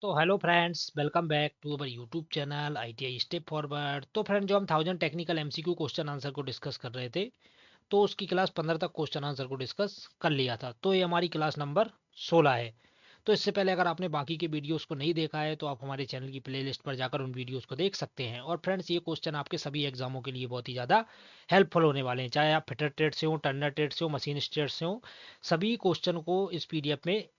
तो hello friends, welcome back to our YouTube channel ITI step forward. तो friend, जो हम 1000 टेक्निकल MCQ क्वेश्चन आंसर को discuss कर रहे थे, तो उसकी क्लास 15 तक क्वेश्चन आंसर को डिस्कस कर लिया था। तो ये हमारी क्लास नंबर 16 है। तो इससे पहले अगर आपने बाकी के वीडियोस को नहीं देखा है तो आप हमारे चैनल की प्लेलिस्ट पर जाकर उन वीडियोस को देख सकते हैं। और फ्रेंड्स, ये क्वेश्चन आपके सभी एग्जामों के लिए बहुत ही ज़्यादा हेल्पफुल होने वाले हैं, चाहे आप फिटर ट्रेड से हो, टर्नर ट्रेड से हो, मशीन ट्रेड से हो। सभी क्वेश्चन को इस PDF में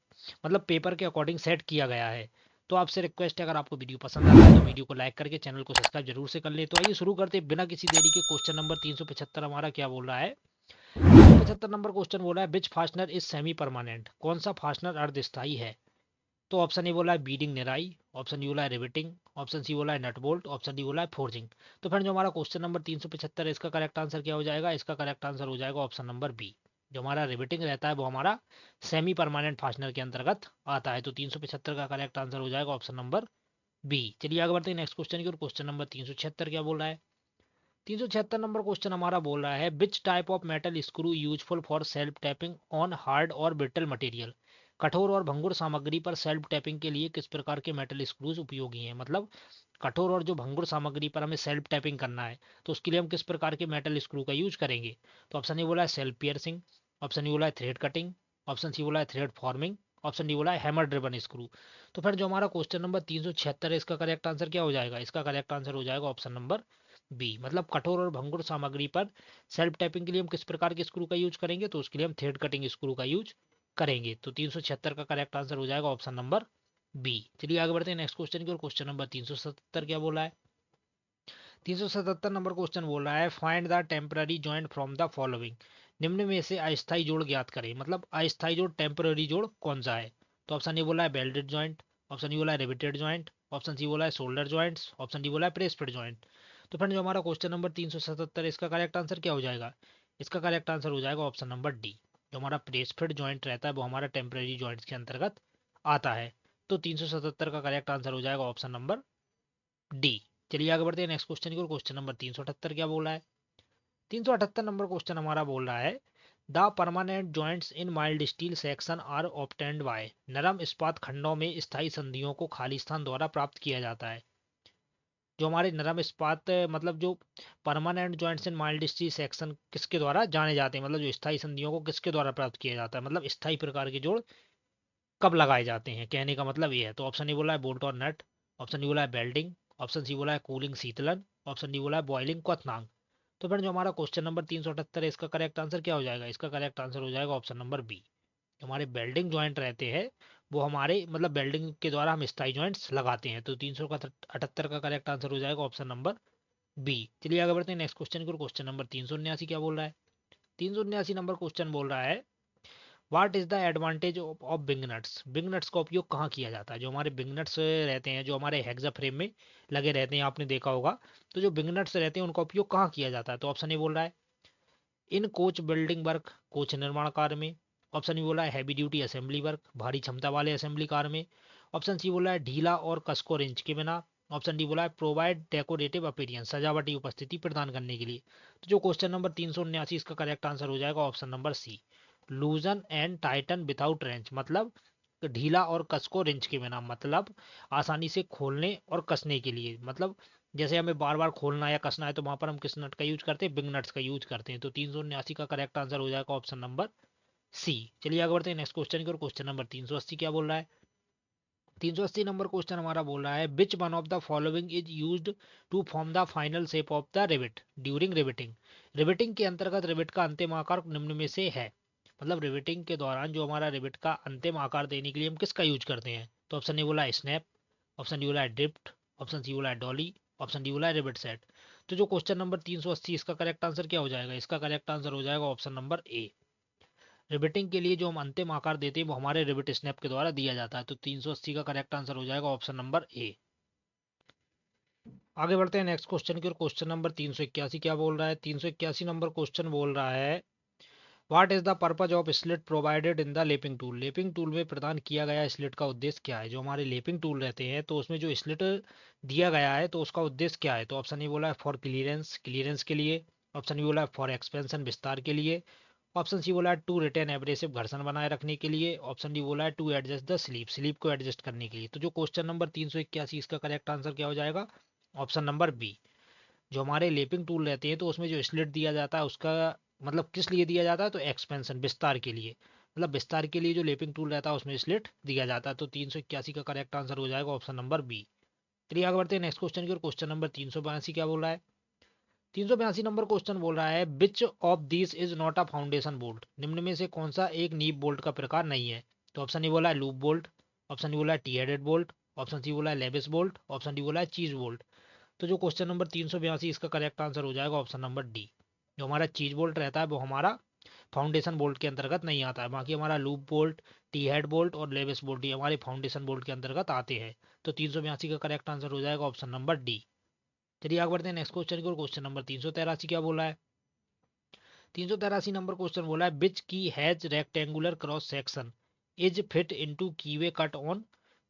मतलब पेपर के अकॉर्डिंग सेट किया गया है। तो आपसे रिक्वेस्ट है, अगर आपको वीडियो पसंद आता है तो वीडियो को लाइक करके चैनल को सब्सक्राइब जरूर से कर लें। तो आइए शुरू करते हैं बिना किसी देरी के। क्वेश्चन नंबर 375 हमारा क्या बोल रहा है? 375 नंबर क्वेश्चन बोल रहा है, विच फास्टनर इज सेमी परमानेंट? कौन सा फास्टनर अर्धस्थायी है? तो ऑप्शन ए बोला है बीडिंग निराई, ऑप्शन डी बोला है रिवेटिंग, ऑप्शन सी बोला है नट बोल्ट, ऑप्शन डी बोला है फोर्जिंग। तो फ्रेंड, जो हमारा क्वेश्चन नंबर 375 है, इसका करेक्ट आंसर क्या हो जाएगा? इसका करेक्ट आंसर हो जाएगा ऑप्शन नंबर बी। जो हमारा रिवेटिंग रहता है वो हमारा सेमी परमानेंट फास्टनर के अंतर्गत आता है। तो 375 का करेक्ट आंसर हो जाएगा ऑप्शन नंबर बी। चलिए आगे बढ़ते हैं नेक्स्ट क्वेश्चन की ओर। क्वेश्चन नंबर 376 क्या बोल रहा है? 376 नंबर क्वेश्चन हमारा बोल रहा है, विच type of metal screw useful for self tapping on hard और ब्रिटल मटेरियल? कठोर और भंगुर सामग्री पर सेल्फ टैपिंग के लिए किस प्रकार के मेटल स्क्रूज उपयोगी हैं? मतलब कठोर और जो भंगुर सामग्री पर हमें सेल्फ टैपिंग करना है, तो उसके लिए हम किस प्रकार के मेटल स्क्रू का यूज करेंगे? तो ऑप्शन ए बोला है सेल्फ पियर्सिंग, ऑप्शन ए बोला है थ्रेड कटिंग, ऑप्शन सी बोला है थ्रेड फॉर्मिंग, ऑप्शन डी बोला है हैमर ड्रिवन स्क्रू। तो फिर जो हमारा क्वेश्चन नंबर 376 है, इसका करेक्ट आंसर क्या हो जाएगा? इसका करेक्ट आंसर हो जाएगा ऑप्शन नंबर बी। मतलब कठोर और भंगुर सामग्री पर सेल्फ टाइपिंग के लिए हम किस प्रकार के स्क्रू का यूज करेंगे? तो उसके लिए हम थ्रेड कटिंग स्क्रू का यूज करेंगे। तो 376 का करेक्ट आंसर हो जाएगा ऑप्शन नंबर बी। चलिए आगे बढ़ते हैं नेक्स्ट क्वेश्चन की ओर। क्वेश्चन नंबर 377 क्या बोला है? 377 नंबर क्वेश्चन बोल रहा है, find the temporary joint from the following. निम्न में से अस्थायी जोड़ ज्ञात करें। मतलब अस्थायी जोड़, टेम्पररी जोड़ कौन सा है? तो ऑप्शन ए बोला है बेल्टेड जॉइंट, ऑप्शन ए बोला है रिवेटेड जॉइंट, ऑप्शन सी बोला है शोल्डर जॉइंट्स, ऑप्शन डी बोला है प्रेस फिट जॉइंट। तो फ्रेंड, जो हमारा क्वेश्चन नंबर 377, इसका करेक्ट आंसर क्या हो जाएगा? इसका करेक्ट आंसर हो जाएगा ऑप्शन नंबर डी। जो हमारा प्रेस फिट जॉइंट रहता है वो हमारा टेम्पररी जॉइंट्स के अंतर्गत आता है। तो 377 का करेक्ट आंसर हो जाएगा ऑप्शन नंबर डी। चलिए आगे बढ़ते हैं नेक्स्ट क्वेश्चन की ओर। क्वेश्चन नंबर 378 क्या बोल रहा है? 378 नंबर क्वेश्चन हमारा बोल रहा है, the permanent joints in mild steel section are obtained by. नरम इस्पात खंडों में स्थायी संधियों को खाली स्थान द्वारा प्राप्त किया जाता है। जो हमारे नरम इस्पात मतलब जो permanent joints in mild steel section किसके द्वारा जाने जाते हैं? मतलब जो स्थायी संधियों को किसके द्वारा प्राप्त किया जाता है? मतलब स्थायी प्रकार के जोड़ कब लगाए जाते हैं, कहने का मतलब ये है। तो ऑप्शन ए बोला है बोल्ट और नट, ऑप्शन डी बोला है बेल्डिंग, ऑप्शन सी बोला है कूलिंग शीतलन, ऑप्शन डी बोला है बॉइलिंग क्वथनांग। तो फ्रेंड, जो हमारा क्वेश्चन नंबर 378 है, इसका करेक्ट आंसर क्या हो जाएगा? इसका करेक्ट आंसर हो जाएगा ऑप्शन नंबर बी। हमारे बेल्डिंग जॉइंट रहते हैं वो हमारे मतलब बेल्डिंग के द्वारा हम स्थाई जॉइंट्स लगाते हैं। तो 378 का करेक्ट आंसर हो जाएगा ऑप्शन नंबर बी। चलिए आगे बढ़ते हैं नेक्स्ट क्वेश्चन को। क्वेश्चन नंबर 379 क्या बोल रहा है? 379 नंबर क्वेश्चन बोल रहा है, what is the advantage of wing nuts? Wing nuts का उपयोग कहाँ किया जाता है? जो हमारे बिंग नट्स रहते हैं, जो हमारे हेक्सा फ्रेम में लगे रहते हैं, आपने देखा होगा। तो जो बिंग नट्स रहते हैं उनका उपयोग कहाँ किया जाता है? तो ऑप्शन ए बोल रहा है इन कोच बिल्डिंग वर्क, कोच निर्माण कार्य में। ऑप्शन बी बोला है हैवी ड्यूटी असेंबली वर्क, भारी क्षमता वाले असेंबली कार्य में। ऑप्शन सी बोला है ढीला और कसको रेंज के बिना। ऑप्शन डी बोला है प्रोवाइड डेकोरेटिव अपीरियंस, सजावटी उपस्थिति प्रदान करने के लिए। तो जो क्वेश्चन नंबर 379, इसका करेक्ट आंसर हो जाएगा option number C, loosen and tighten without wrench. मतलब ढीला और कस को रेंच के बिना, मतलब आसानी से खोलने और कसने के लिए। मतलब जैसे हमें बार बार खोलना या कसना है तो वहां पर हम किस नट का यूज करते हैं? बिंग नट्स का यूज करते हैं। तो 379 का करेक्ट आंसर हो जाएगा ऑप्शन नंबर सी। चलिए आगे बढ़ते हैं नेक्स्ट क्वेश्चन की ओर। क्वेश्चन नंबर 380 क्या बोल रहा है? 380 नंबर क्वेश्चन हमारा बोल रहा है, which one of the following is used to form the final shape of the rivet during riveting? Riveting के अंतर्गत रिवेट का अंतिम आकार निम्न में से है। मतलब रिवेटिंग के दौरान जो हमारा रिवेट का अंतिम आकार देने के लिए हम किसका यूज करते हैं? तो ऑप्शन ए बोला है स्नैप, ऑप्शन डी बोला है ड्रिफ्ट, ऑप्शन सी बोला है डॉली, ऑप्शन डी बोला है रिवेट सेट। तो जो क्वेश्चन नंबर 380, इसका करेक्ट आंसर क्या हो जाएगा? इसका करेक्ट आंसर हो जाएगा ऑप्शन नंबर ए। रिवेटिंग के लिए जो हम अंतिम आकार देते हैं वो हमारे रिवेट स्नैप के द्वारा दिया जाता है। तो 380 का करेक्ट आंसर हो जाएगा ऑप्शन नंबर ए। आगे बढ़ते हैं नेक्स्ट क्वेश्चन की ओर। क्वेश्चन नंबर 381 क्या बोल रहा है? 381 नंबर क्वेश्चन बोल रहा है, what is the purpose of slit provided in the lapping tool? Lapping tool में प्रदान किया गया स्लिट का उद्देश्य क्या है? जो हमारे लेपिंग टूल रहते हैं तो उसमें जो स्लिट दिया गया है तो उसका उद्देश्य क्या है? तो ऑप्शन ए बोला है फॉर क्लियरेंस, क्लियरेंस के लिए। ऑप्शन बी बोला है फॉर एक्सपेंशन, विस्तार के लिए। ऑप्शन सी बोला है टू रिटेन एब्रेसिव, घर्षण बनाए रखने के लिए। ऑप्शन डी बोला है to adjust the sleep, sleep को एडजस्ट करने के लिए। तो जो क्वेश्चन नंबर 381 इसका करेक्ट आंसर क्या हो जाएगा? Option number B. जो हमारे लेपिंग टूल रहते हैं तो उसमें जो स्लिट दिया जाता है उसका मतलब किस लिए दिया जाता है? तो एक्सपेंशन, विस्तार के लिए। मतलब विस्तार के लिए जो लेपिंग टूल रहता है उसमें स्लिट दिया जाता है। तो 381 का करेक्ट आंसर हो जाएगा ऑप्शन नंबर बी। चलिए आगे बढ़ते हैं नेक्स्ट क्वेश्चन की ओर। क्वेश्चन नंबर 382 क्या बोल रहा है? 382 नंबर क्वेश्चन बोल रहा है which of this is not a foundation bolt, निम्न में से कौन सा एक नीब बोल्ट का प्रकार नहीं है? तो ऑप्शन ए बोला है लूप बोल्ट, ऑप्शन डी बोला है T headed bolt, option C बोला है लेविस बोल्ट, ऑप्शन डी बोला है चीज बोल्ट। तो जो क्वेश्चन नंबर 382 इसका करेक्ट आंसर हो जाएगा ऑप्शन नंबर डी। जो हमारा चीज बोल्ट रहता है वो हमारा फाउंडेशन बोल्ट के अंतर्गत नहीं आता है। बाकी हमारा loop bolt, T head bolt और लेविस बोल्ट ये हमारे फाउंडेशन बोल्ट के अंतर्गत आते हैं। तो 382 का करेक्ट आंसर हो जाएगा ऑप्शन नंबर डी। चलिए आगे बढ़ते हैं नेक्स्ट क्वेश्चन की ओर। क्वेश्चन नंबर 383 क्या बोला है? 383 नंबर क्वेश्चन बोला है बिच की has rectangular cross section is fit into कीवे cut on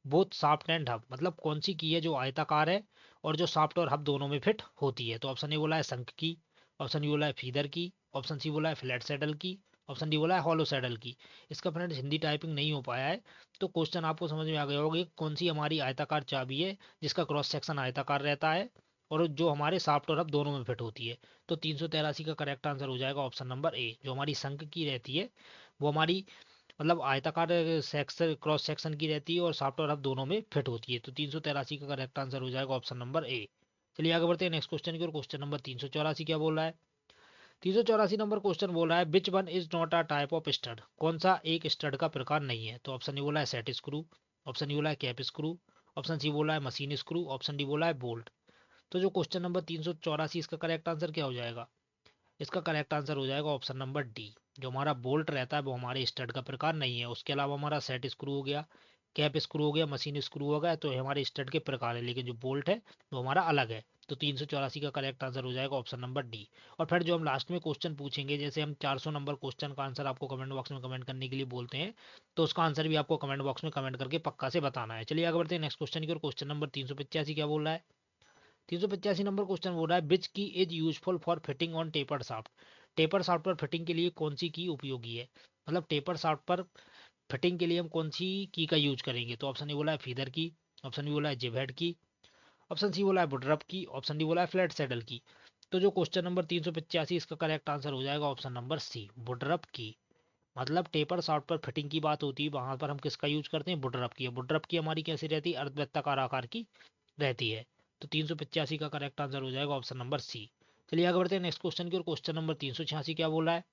both shaft and hub, मतलब कौन सी की है जो आयताकार है और जो शाफ्ट और हब दोनों में फिट होती है? तो ऑप्शन ए बोला है शंख की, ऑप्शन बी बोला है फीदर की, ऑप्शन सी बोला है फ्लैट सैडल की, ऑप्शन डी बोला है हॉलो सैडल की। इसका फ्रेंड्स हिंदी टाइपिंग नहीं हो पाया है तो क्वेश्चन आपको समझ में आ गया होगा कि कौन सी हमारी आयताकार चाबी है जिसका क्रॉस सेक्शन आयताकार रहता है और जो हमारे शाफ्ट और हब दोनों में फिट होती है। तो 383 का करेक्ट आंसर हो जाएगा ऑप्शन नंबर ए। जो हमारी शंख की रहती है वो हमारी मतलब आयताकार सेक्शन क्रॉस सेक्शन की रहती है और शाफ्ट और हब दोनों में फिट होती है। तो 383 का करेक्ट आंसर हो जाएगा ऑप्शन नंबर ए। चलिए आगे बढ़ते हैं नेक्स्ट क्वेश्चन की ओर। क्वेश्चन नंबर 384 क्या बोल रहा है? 384 नंबर क्वेश्चन बोल रहा है which one is not a type of stud, कौन सा एक स्टड का प्रकार नहीं है? तो ऑप्शन ए बोला है सेट स्क्रू, ऑप्शन ए बोला है कैप स्क्रू, ऑप्शन सी बोला है मशीन स्क्रू, ऑप्शन डी बोला है बोल्ट। तो जो क्वेश्चन नंबर 384 इसका करेक्ट आंसर क्या हो जाएगा? इसका करेक्ट आंसर हो जाएगा ऑप्शन नंबर डी। जो हमारा बोल्ट रहता है वो हमारे स्टड का प्रकार नहीं है। उसके अलावा हमारा सेट स्क्रू हो गया, कैप स्क्रू हो गया, मशीन स्क्रू हो गया, तो ये हमारे स्टड के प्रकार है। लेकिन जो बोल्ट है वो हमारा अलग है। तो 384 का करेक्ट आंसर हो जाएगा ऑप्शन नंबर डी। और फिर जो हम लास्ट में क्वेश्चन पूछेंगे, जैसे हम 400 नंबर क्वेश्चन का आंसर आपको कमेंट बॉक्स में कमेंट करने के लिए बोलते हैं, तो उसका आंसर भी आपको कमेंट बॉक्स में कमेंट करके पक्का से बताना है। चलिए आगे बढ़ते हैं नेक्स्ट क्वेश्चन की ओर। क्वेश्चन नंबर 385 क्या बोल रहा है? 385 नंबर क्वेश्चन बोल रहा है बिच की is useful for fitting on tapered shaft, taper shaft पर फिटिंग के लिए कौन सी की उपयोगी है? मतलब टेपर शाफ्ट पर फिटिंग के लिए हम कौन सी की का यूज करेंगे? तो ऑप्शन ए बोला है फीदर की, ऑप्शन बी बोला है जिब हेड की, ऑप्शन सी बोला है बुटरप की, ऑप्शन डी बोला है फ्लैट सैडल की। तो जो क्वेश्चन नंबर 385 इसका करेक्ट आंसर हो जाएगा ऑप्शन नंबर सी, बुटरप की। मतलब टेपर शाफ्ट पर फिटिंग की बात होती है वहां पर हम किसका यूज करते हैं? बुटरप की। बुटरप की हमारी कैसी रहती है? अर्धवृत्ताकार आकार की रहती है। तो 385 का करेक्ट आंसर हो जाएगा ऑप्शन नंबर सी। चलिए आगे बढ़ते हैं नेक्स्ट क्वेश्चन की ओर। क्वेश्चन नंबर 386 क्या बोल रहा है?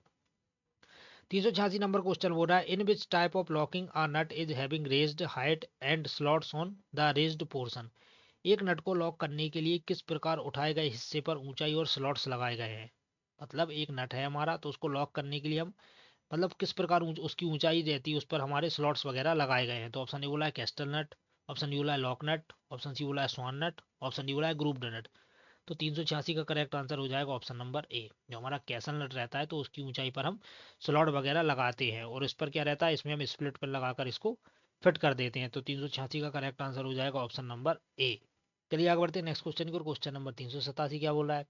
386 नंबर क्वेश्चन बोल रहा है in which type of locking a nut is having raised height and slots on the raised portion, एक नट को लॉक करने के लिए किस प्रकार उठाए गए हिस्से पर ऊंचाई और स्लॉट्स लगाए गए हैं? मतलब एक नट है हमारा तो उसको लॉक करने के लिए हम मतलब किस प्रकार उसकी ऊंचाई रहती है उस पर हमारे स्लॉट्स वगैरह लगाए गए हैं? तो ऑप्शन ए बोला है कैस्टल नट, ऑप्शन बी बोला है लॉक नट, ऑप्शन सी बोला है स्वान नट, ऑप्शन डी बोला है ग्रुप्ड नट। तो 386 का करेक्ट आंसर हो जाएगा ऑप्शन नंबर ए। जो हमारा कैसल नट रहता है तो उसकी ऊंचाई पर हम स्लॉट वगैरह लगाते हैं और इस पर क्या रहता है, इसमें हम स्प्लिट पर लगाकर इसको फिट कर देते हैं। तो 386 का करेक्ट आंसर हो जाएगा ऑप्शन नंबर ए। चलिए आगे बढ़ते हैं नेक्स्ट क्वेश्चन की ओर। क्वेश्चन नंबर 387 क्या बोल रहा है?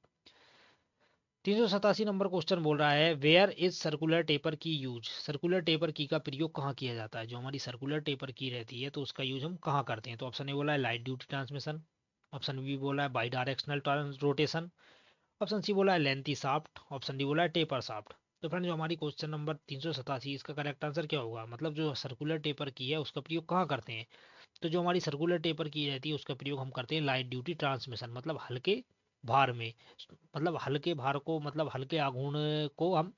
387 नंबर क्वेश्चन बोल रहा है वेयर इज सर्कुलर टेपर की यूज, सर्कुलर टेपर की का प्रयोग कहाँ किया जाता है? जो हमारी सर्कुलर टेपर की रहती है तो उसका यूज हम कहाँ करते हैं? तो ऑप्शन ए बोला है light duty transmission, option B बोला है bidirectional rotation, option C बोला है लेंथी शाफ्ट, ऑप्शन डी बोला है टेपर शाफ्ट। तो फ्रेंड जो हमारी क्वेश्चन नंबर 387 इसका करेक्ट आंसर क्या होगा? मतलब जो सर्कुलर टेपर की है उसका प्रयोग कहाँ करते हैं? तो जो हमारी सर्कुलर टेपर की रहती है उसका प्रयोग हम करते हैं लाइट ड्यूटी ट्रांसमिशन, मतलब हल्के भार में, मतलब हल्के भार को मतलब हल्के आघूर्ण को हम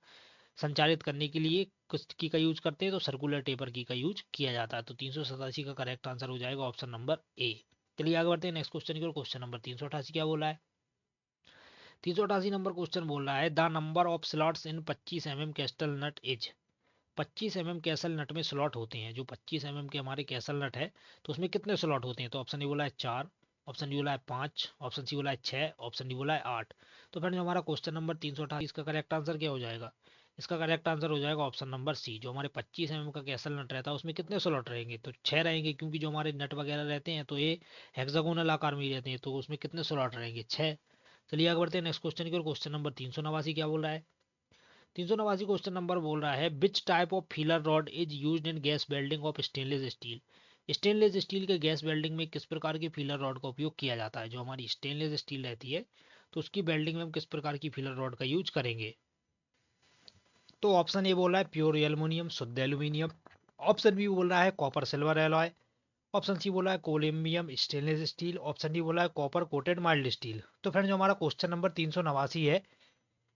संचालित करने के लिए किस की का यूज करते हैं? तो सर्कुलर टेपर की का यूज किया जाता है। तो 387 का करेक्ट आंसर हो जाएगा ऑप्शन नंबर ए। चलिए आगे बढ़ते हैं नेक्स्ट क्वेश्चन की ओर। क्वेश्चन नंबर 388 क्या बोला है? 388 नंबर क्वेश्चन बोल रहा है the number of slots in 25 mm castle nut is, 25 mm castle nut में स्लॉट होते हैं, जो 25 mm के हमारे कैसल नट है तो उसमें कितने स्लॉट होते हैं? तो ऑप्शन ए बोला है 4, ऑप्शन डी बोला है 5, ऑप्शन सी बोला है 6, ऑप्शन डी बोला है 8। तो फ्रेंड जो हमारा क्वेश्चन नंबर 388 इसका करेक्ट आंसर क्या हो जाएगा? इसका करेक्ट आंसर हो जाएगा ऑप्शन नंबर सी। जो हमारे 25 mm का कैसल नट रहता है उसमें कितने स्लॉट रहेंगे? तो 6 रहेंगे, क्योंकि जो हमारे नट वगैरह रहते हैं तो ये हेक्सागोनल आकार में ही रहते हैं, तो उसमें कितने स्लॉट रहेंगे? 6। चलिए आगे बढ़ते हैं नेक्स्ट क्वेश्चन की ओर। क्वेश्चन नंबर 389 क्या बोल रहा है? 389 क्वेश्चन नंबर बोल रहा है विच type of feeler rod is used in gas welding of stainless steel. Stainless steel के गैस वेल्डिंग में किस प्रकार की फीलर रॉड का उपयोग किया जाता है। जो हमारी स्टेनलेस स्टील रहती है तो उसकी वेल्डिंग में हम किस प्रकार की फीलर रॉड का यूज करेंगे। तो ऑप्शन ए बोल रहा है प्योर एल्यूमिनियम, शुद्ध एल्यूमिनियम। ऑप्शन बी बोल रहा है copper silver alloy. Option C बोला है कोलेमियम स्टेनलेस स्टील। ऑप्शन डी बोला है कॉपर कोटेड माइल्ड स्टील। तो फ्रेंड जो हमारा क्वेश्चन नंबर 389 है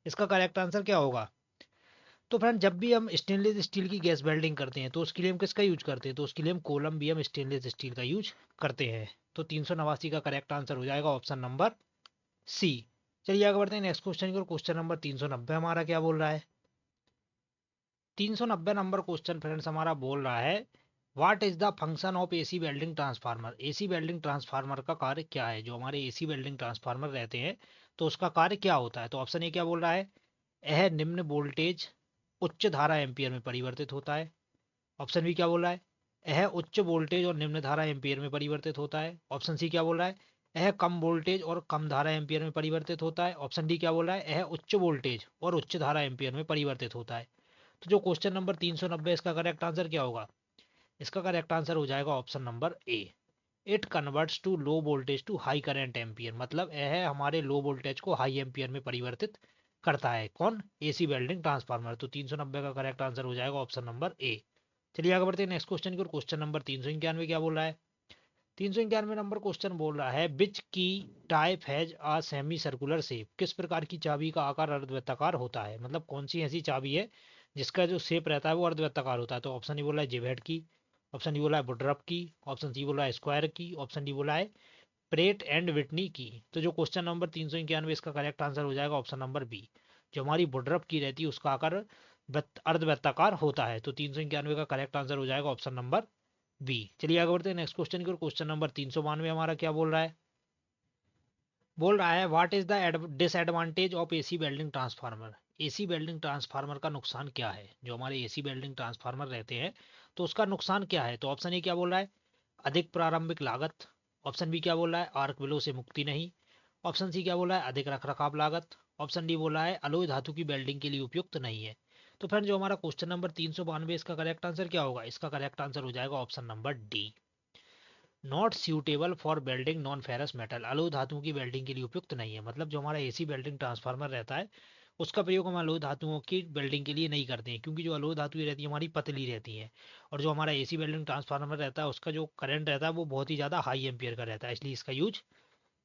इसका करेक्ट आंसर क्या होगा। तो फ्रेंड जब भी हम स्टेनलेस स्टील की गैस वेल्डिंग करते हैं तो उसके लिए हम किसका यूज करते हैं। तो उसके लिए हम कोलम्बियम स्टेनलेस स्टील का यूज करते हैं। तो 389 का करेक्ट आंसर हो जाएगा ऑप्शन नंबर सी। चलिए आगे बढ़ते हैं नेक्स्ट क्वेश्चन की। क्वेश्चन नंबर 390 हमारा क्या बोल रहा है। 390 नंबर क्वेश्चन फ्रेंड्स हमारा बोल रहा है what is the function of AC welding transformer. AC welding transformer का कार्य क्या है। जो हमारे एसी वेल्डिंग ट्रांसफार्मर रहते हैं तो उसका कार्य क्या होता है। तो ऑप्शन ए क्या बोल रहा है यह निम्न वोल्टेज उच्च धारा एम्पियर में परिवर्तित होता है। ऑप्शन बी क्या बोल रहा है यह उच्च वोल्टेज और निम्न धारा एम्पियर में परिवर्तित होता है। ऑप्शन सी क्या बोल रहा है यह कम वोल्टेज और कम धारा एम्पियर में परिवर्तित होता है। ऑप्शन डी क्या बोल रहा है यह उच्च वोल्टेज और उच्च धारा एम्पियर में परिवर्तित होता है। तो जो क्वेश्चन नंबर 390 इसका करेक्ट आंसर क्या होगा। इसका करेक्ट आंसर हो जाएगा option number A. It converts to low voltage to high current ampere. मतलब यह हमारे लो वोल्टेज को हाई एम्पियर में परिवर्तित करता है। कौन एसी वेल्डिंग ट्रांसफार्मर। तो 390 का करेक्ट आंसर हो जाएगा ऑप्शन नंबर ए। चलिए आगे बढ़ते हैं नेक्स्ट क्वेश्चन की ओर। क्वेश्चन नंबर 391 क्या बोल रहा है। 391 नंबर क्वेश्चन बोल रहा है विच की type has a semi circular shape. किस प्रकार की चाबी का आकार अर्धवृत्ताकार होता है। मतलब कौन सी ऐसी चाबी है जिसका जो शेप रहता है वो अर्धवृत्ताकार होता है। तो ऑप्शन ए बोला है जिवेट की। ऑप्शन डी बोला है बुडरप की। ऑप्शन सी बोला है स्क्वायर की। ऑप्शन डी बोला है प्रेट एंड विटनी की। तो जो क्वेश्चन नंबर 391 इसका करेक्ट आंसर हो जाएगा ऑप्शन नंबर बी। जो हमारी बुडरप की रहती है उसका आकार अर्धवृत्ताकार होता है। तो 391 का करेक्ट आंसर हो जाएगा ऑप्शन नंबर बी। चलिए आगे बढ़ते हैं नेक्स्ट क्वेश्चन की ओर। क्वेश्चन नंबर 392 हमारा क्या बोल रहा है। बोल रहा है what is the disadvantage of AC welding transformer. AC welding transformer का नुकसान क्या है। जो हमारे एसी वेल्डिंग ट्रांसफार्मर रहते हैं तो उसका नुकसान क्या है। तो ऑप्शन ए क्या बोल रहा है अधिक प्रारंभिक लागत। ऑप्शन बी क्या बोल रहा है आर्क विलो से मुक्ति नहीं। ऑप्शन सी क्या बोल रहा है अधिक रखरखाव लागत। ऑप्शन डी बोल रहा है अलॉय धातु की वेल्डिंग के लिए उपयुक्त नहीं है। तो फ्रेंड जो हमारा क्वेश्चन नंबर 392 इसका करेक्ट आंसर क्या होगा। इसका करेक्ट आंसर हो जाएगा option number D not suitable for welding non ferrous metal. Alloy धातुओं की वेल्डिंग के लिए उपयुक्त नहीं है। मतलब जो हमारा एसी वेल्डिंग ट्रांसफार्मर रहता है उसका प्रयोग हम अलॉय धातुओं की वेल्डिंग के लिए नहीं करते हैं क्योंकि जो अलॉय धातुएं रहती है हमारी पतली रहती हैं। और जो हमारा एसी वेल्डिंग ट्रांसफार्मर रहता है उसका जो करंट रहता है वो बहुत ही ज़्यादा हाई एम्पियर का रहता है इसलिए इसका यूज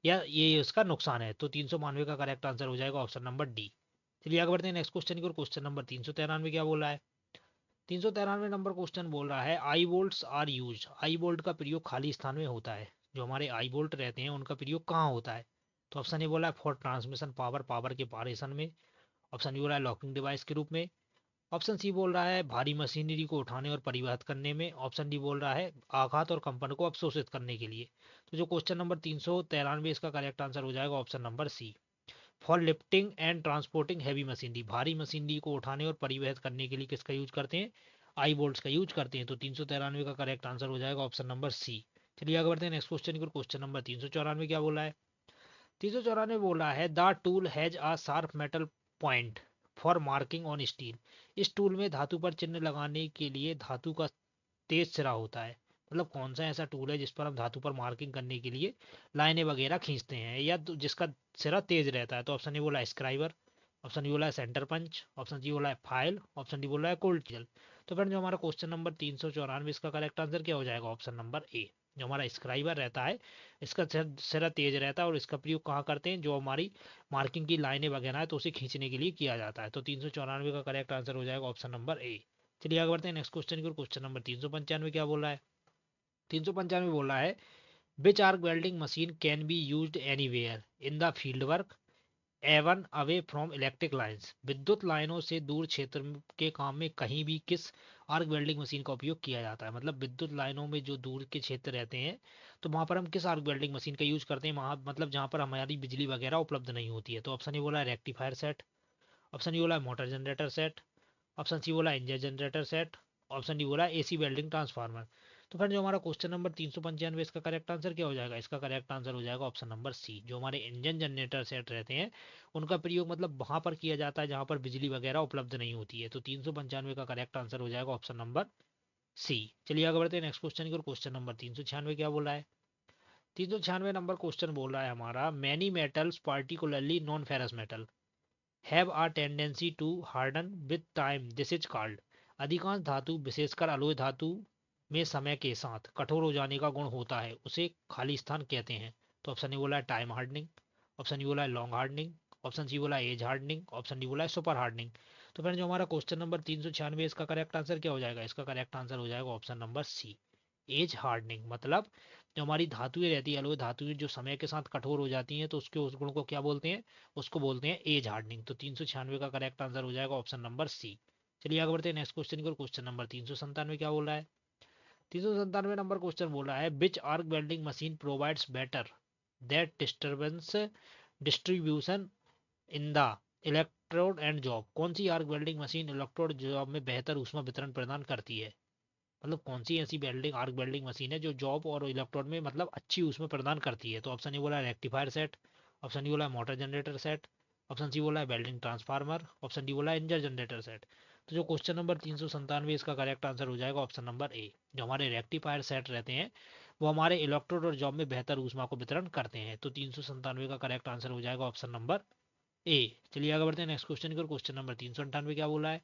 या ये इसका नुकसान है। तो 392 का करेक्ट आंसर हो जाएगा ऑप्शन नंबर डी। चलिए आगे बढ़ते हैं नेक्स्ट क्वेश्चन की ओर। क्वेश्चन नंबर 393 क्या बोल रहा है। 393 नंबर क्वेश्चन बोल रहा है eye bolt are use. Eye bolt का प्रयोग खाली स्थान में होता है। जो हमारे आई बोल्ट रहते हैं उनका प्रयोग कहाँ होता है। तो ऑप्शन ए बोला है फॉर ट्रांसमिशन पावर, पावर के पारेषण में। ऑप्शन बी बोला है लॉकिंग डिवाइस के रूप में। ऑप्शन सी बोल रहा है भारी मशीनरी को उठाने और परिवहन करने में। ऑप्शन डी बोल रहा है आघात और कंपन को अवशोषित करने के लिए। तो जो क्वेश्चन नंबर 393 इसका करेक्ट आंसर हो जाएगा option number C for lifting and transporting heavy machinery. भारी मशीनरी को उठाने और परिवहन करने के लिए किसका यूज करते हैं आई बोल्ट्स का यूज करते हैं। तो 393 का करेक्ट आंसर हो जाएगा ऑप्शन नंबर सी। चलिए आगे बढ़ते हैं नेक्स्ट क्वेश्चन की। क्वेश्चन नंबर 394 क्या बोला है। 394 बोला है the tool has a sharp metal point for marking on steel. इस टूल में धातु पर चिन्ह लगाने के लिए धातु का तेज सिरा होता है। मतलब कौन सा ऐसा टूल है जिस पर हम धातु पर मार्किंग करने के लिए लाइनें वगैरह खींचते हैं या जिसका सिरा तेज रहता है। तो ऑप्शन ए बोला है स्क्राइबर। ऑप्शन डी बोला है सेंटर पंच। ऑप्शन सी बोला है फाइल। ऑप्शन डी बोला है कोल्ड चीजल। तो फ्रेंड जो हमारा क्वेश्चन नंबर 394 इसका करेक्ट आंसर क्या हो जाएगा ऑप्शन नंबर ए। जो हमारा स्क्राइबर रहता है इसका सिरा तेज रहता है और इसका प्रयोग कहाँ करते हैं जो हमारी मार्किंग की लाइनें वगैरह है तो उसे खींचने के लिए किया जाता है। तो 394 का करेक्ट आंसर हो जाएगा ऑप्शन नंबर ए। चलिए आगे बढ़ते हैं नेक्स्ट क्वेश्चन की ओर। क्वेश्चन नंबर 395 क्या बोल रहा है। 395 बोल रहा है which arc welding machine can be used anywhere in the field work even away from electric lines. विद्युत लाइनों से दूर क्षेत्र के काम में कहीं भी किस आर्क वेल्डिंग मशीन का उपयोग किया जाता है। मतलब विद्युत लाइनों में जो दूर के क्षेत्र रहते हैं तो वहां पर हम किस आर्क वेल्डिंग मशीन का यूज करते हैं वहां मतलब जहां पर हमारी बिजली वगैरह उपलब्ध नहीं होती है। तो ऑप्शन ए बोला है रेक्टिफायर सेट। ऑप्शन ई बोला है motor generator set. Option C बोला engine generator set. Option D बोला एसी वेल्डिंग ट्रांसफार्मर। तो फ्रेंड जो हमारा क्वेश्चन नंबर 395, इसका करेक्ट आंसर क्या हो जाएगा? इसका करेक्ट आंसर हो जाएगा ऑप्शन नंबर सी। जो हमारे इंजन जनरेटर सेट रहते हैं उनका प्रयोग मतलब वहां पर किया जाता है जहां पर बिजली वगैरह उपलब्ध नहीं होती है। तो 395 का करेक्ट आंसर हो जाएगा ऑप्शन नंबर सी। चलिए आगे बढ़ते हैं नेक्स्ट क्वेश्चन की ओर। क्वेश्चन नंबर 396 क्या बोला है? 396 नंबर क्वेश्चन बोल रहा है हमारा, many metals particularly non ferrous metal have a tendency to harden with time, this is called. अधिकांश धातु विशेषकर अलोय धातु में समय के साथ कठोर हो जाने का गुण होता है, उसे खाली स्थान कहते हैं। तो ऑप्शन ए बोला है टाइम हार्डनिंग, ऑप्शन ए बोला है लॉन्ग हार्डनिंग, ऑप्शन सी बोला है एज हार्डनिंग, ऑप्शन डी बोला है सुपर हार्डनिंग। तो फ्रेंड जो हमारा क्वेश्चन नंबर 396, इसका करेक्ट आंसर क्या हो जाएगा? इसका करेक्ट आंसर हो जाएगा option number C, age hardening. मतलब जो हमारी धातुएं रहती है, अलोय धातुएं जो समय के साथ कठोर हो जाती हैं तो उसके उस गुण को क्या बोलते हैं? उसको बोलते हैं एज हार्डनिंग। तो 396 का करेक्ट आंसर हो जाएगा ऑप्शन नंबर सी। चलिए आगे बढ़ते हैं नेक्स्ट क्वेश्चन की ओर। क्वेश्चन नंबर 397 क्या बोल रहा है? 397 नंबर क्वेश्चन बोल रहा है, which arc welding machine provides better that disturbance distribution in the electrode and job. कौन सी arc welding machine electrode job में बेहतर ऊष्मा वितरण प्रदान करती है? मतलब कौन सी ऐसी वेल्डिंग आर्क वेल्डिंग मशीन है जो जॉब और इलेक्ट्रोड में मतलब अच्छी उसमें प्रदान करती है? तो ऑप्शन ए बोला है रेक्टिफायर सेट, ऑप्शन डी बोला है motor generator set, option C बोला है वेल्डिंग ट्रांसफार्मर, ऑप्शन डी बोला है इंजन जनरेटर सेट। तो जो क्वेश्चन नंबर 397, इसका करेक्ट आंसर हो जाएगा ऑप्शन नंबर ए। जो हमारे रेक्टिफायर सेट रहते हैं वो हमारे इलेक्ट्रोड और जॉब में बेहतर ऊष्मा को वितरण करते हैं। तो 397 का करेक्ट आंसर हो जाएगा ऑप्शन नंबर ए। चलिए आगे बढ़ते हैं नेक्स्ट क्वेश्चन की ओर। क्वेश्चन नंबर 398 क्या बोला है?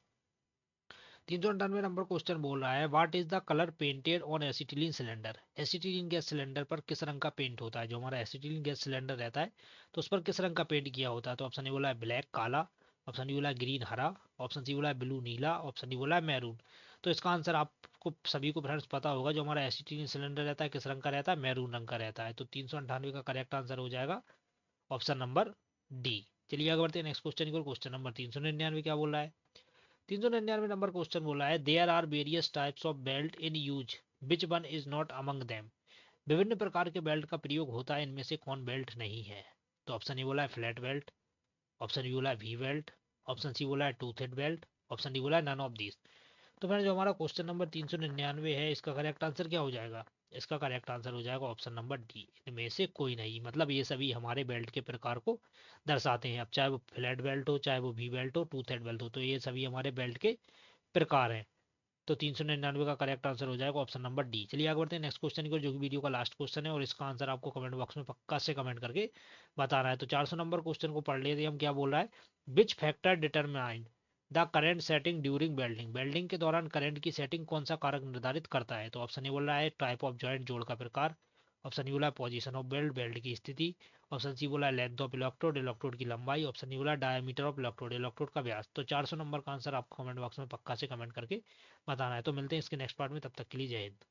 398 नंबर क्वेश्चन बोल रहा है, what is the colour painted on acetylene cylinder. Acetylene gas cylinder पर किस रंग का पेंट होता है? जो हमारा एसिटिलीन गैस सिलेंडर रहता है तो उस पर किस रंग का पेंट किया होता है? तो ऑप्शन ए बोला है ब्लैक काला, ऑप्शन डी बोला है ग्रीन हरा, ऑप्शन सी बोला है ब्लू नीला, ऑप्शन डी बोला है मैरून। तो इसका आंसर आपको सभी को फ्रेंड्स पता होगा, जो हमारा एसिटिलीन सिलेंडर रहता है किस रंग का रहता है? मैरून रंग का रहता है। तो 398 का करेक्ट आंसर हो जाएगा ऑप्शन नंबर डी। चलिए आगे बढ़ते हैं नेक्स्ट क्वेश्चन की ओर। क्वेश्चन नंबर 399 क्या बोला है? 399 नंबर क्वेश्चन बोला है, there are various types of belt in use, which one is not among them. विभिन्न प्रकार के बेल्ट का प्रयोग होता है, इनमें से कौन बेल्ट नहीं है? तो ऑप्शन ए बोला है फ्लैट बेल्ट, ऑप्शन बी बोला है वी बेल्ट, ऑप्शन सी बोला है टूथेड बेल्ट, ऑप्शन डी बोला है नन ऑफ दीज। तो फ्रेंड जो हमारा क्वेश्चन नंबर 399 है, इसका करेक्ट आंसर क्या हो जाएगा? इसका करेक्ट आंसर हो जाएगा ऑप्शन नंबर डी, इनमें से कोई नहीं। मतलब ये सभी हमारे बेल्ट के प्रकार को दर्शाते हैं। अब चाहे वो फ्लैट बेल्ट हो, चाहे वो वी बेल्ट हो, टूथेड बेल्ट हो, तो ये सभी हमारे बेल्ट के प्रकार हैं। तो 399 का करेक्ट आंसर हो जाएगा ऑप्शन नंबर डी। चलिए आगे बढ़ते हैं नेक्स्ट क्वेश्चन की, जो कि वीडियो का लास्ट क्वेश्चन है और इसका आंसर आपको कमेंट बॉक्स में पक्का से कमेंट करके बताना है। तो 400 नंबर क्वेश्चन को पढ़ लेते हैं हम। क्या बोल रहा है? Which factor determine the current setting during welding. Welding के दौरान करंट की सेटिंग कौन सा कारक निर्धारित करता है? तो ऑप्शन ए बोल रहा है टाइप ऑफ जॉइंट, जोड़ का प्रकार, ऑप्शन बी बोला है पोजीशन ऑफ बेल्ट, बेल्ट की स्थिति, ऑप्शन सी बोला है लेंथ ऑफ इलेक्ट्रोड, इलेक्ट्रोड की लंबाई, ऑप्शन डी बोला है डायमीटर ऑफ इलेक्ट्रोड, इलेक्ट्रोड का व्यास। तो 400 नंबर का आंसर आपको कमेंट बॉक्स में पक्का से कमेंट करके बताना है। तो मिलते हैं इसके नेक्स्ट पार्ट में, तब तक के लिए जय हिंद।